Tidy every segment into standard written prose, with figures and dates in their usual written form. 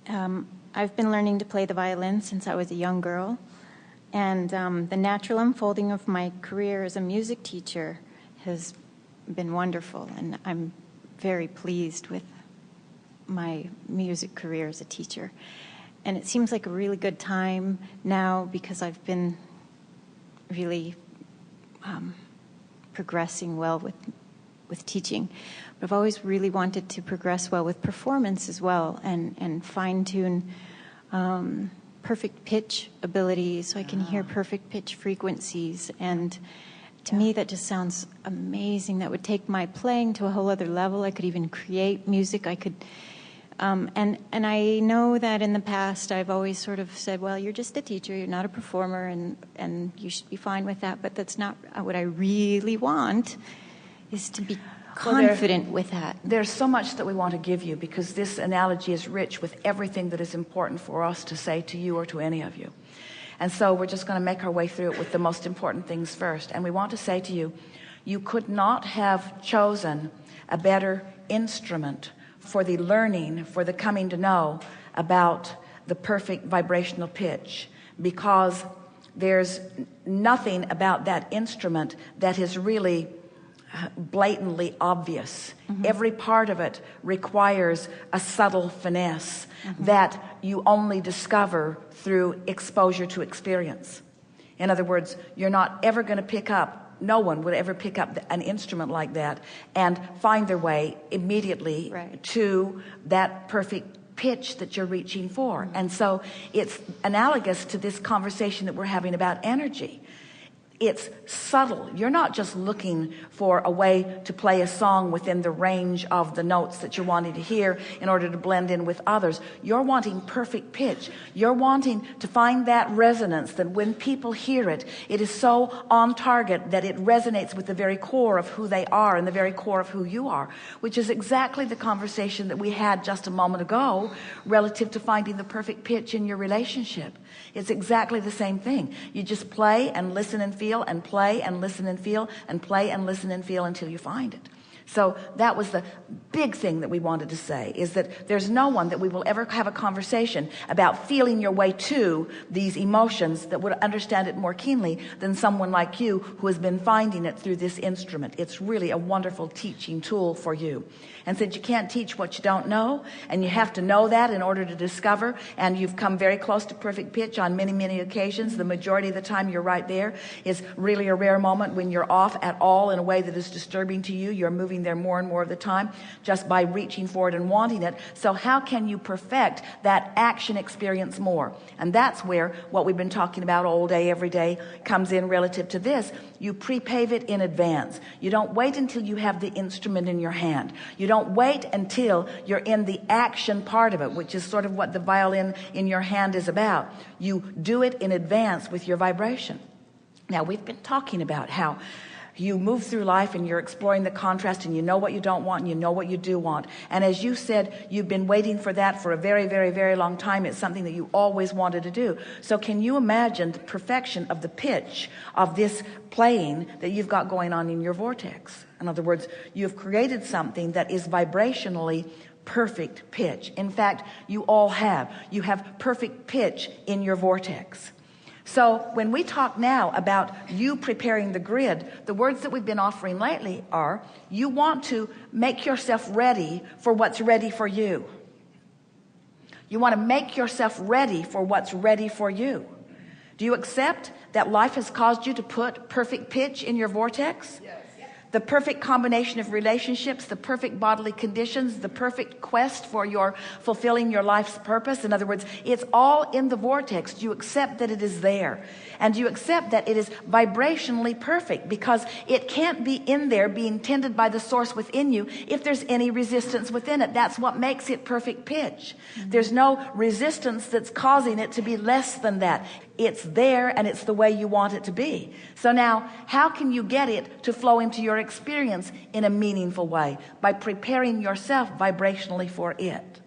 I've been learning to play the violin since I was a young girl, and the natural unfolding of my career as a music teacher has been wonderful, and I'm very pleased with my music career as a teacher. And it seems like a really good time now because I've been really progressing well with teaching. But I've always really wanted to progress well with performance as well, and fine-tune perfect pitch ability so I can hear perfect pitch frequencies. And to me, that just sounds amazing. That would take my playing to a whole other level. I could even create music. I could, and I know that in the past I've always sort of said, well, you're just a teacher, you're not a performer, and you should be fine with that. But that's not what I really want, is to be confident with that. There's so much that we want to give you, because this analogy is rich with everything that is important for us to say to you or to any of you. And so we're just going to make our way through it with the most important things first. And we want to say to you, you could not have chosen a better instrument for the learning, for the coming to know about the perfect vibrational pitch, because there's nothing about that instrument that is really blatantly obvious. Every part of it requires a subtle finesse that you only discover through exposure to experience. In other words, you're not ever going to pick up, no one would ever pick up an instrument like that and find their way immediately to that perfect pitch that you're reaching for. And so it's analogous to this conversation that we're having about energy. It's subtle. You're not just looking for a way to play a song within the range of the notes that you're wanting to hear in order to blend in with others. You're wanting perfect pitch. You're wanting to find that resonance that when people hear it, it is so on target that it resonates with the very core of who they are and the very core of who you are, which is exactly the conversation that we had just a moment ago relative to finding the perfect pitch in your relationship. It's exactly the same thing. You just play and listen and feel, and play and listen and feel, and play and listen and feel until you find it. So that was the big thing that we wanted to say, is that there's no one that we will ever have a conversation about feeling your way to these emotions that would understand it more keenly than someone like you who has been finding it through this instrument. It's really a wonderful teaching tool for you. And since you can't teach what you don't know, and you have to know that in order to discover, and you've come very close to perfect pitch on many, many occasions, the majority of the time you're right there. Is really a rare moment when you're off at all in a way that is disturbing to you. You're moving there more and more of the time just by reaching for it and wanting it. So how can you perfect that action experience more? And that's where what we've been talking about all day, every day comes in relative to this. You prepave it in advance. You don't wait until you have the instrument in your hand. You don't wait until you're in the action part of it, which is sort of what the violin in your hand is about. You do it in advance with your vibration. Now, we've been talking about how you move through life and you're exploring the contrast, and you know what you don't want and you know what you do want. And as you said, you've been waiting for that for a very, very, very long time. It's something that you always wanted to do. So can you imagine the perfection of the pitch of this playing that you've got going on in your vortex? In other words, you've created something that is vibrationally perfect pitch. In fact, you all have. You have perfect pitch in your vortex. So when we talk now about you preparing the grid, the words that we've been offering lately are, you want to make yourself ready for what's ready for you. You want to make yourself ready for what's ready for you. Do you accept that life has caused you to put perfect pitch in your vortex? Yes. The perfect combination of relationships, the perfect bodily conditions, the perfect quest for your fulfilling your life's purpose. In other words, it's all in the vortex. Do you accept that it is there? And do you accept that it is vibrationally perfect? Because it can't be in there being tended by the source within you if there's any resistance within it. That's what makes it perfect pitch. There's no resistance that's causing it to be less than that. It's there, and it's the way you want it to be. So now, how can you get it to flow into your experience in a meaningful way? By preparing yourself vibrationally for it.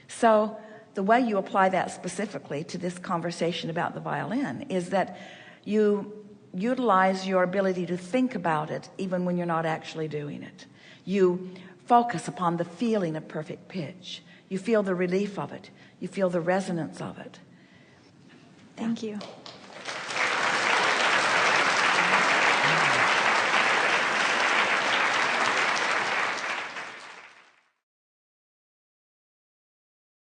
So the way you apply that specifically to this conversation about the violin is that you utilize your ability to think about it even when you're not actually doing it. You focus upon the feeling of perfect pitch. You feel the relief of it. You feel the resonance of it. Thank you.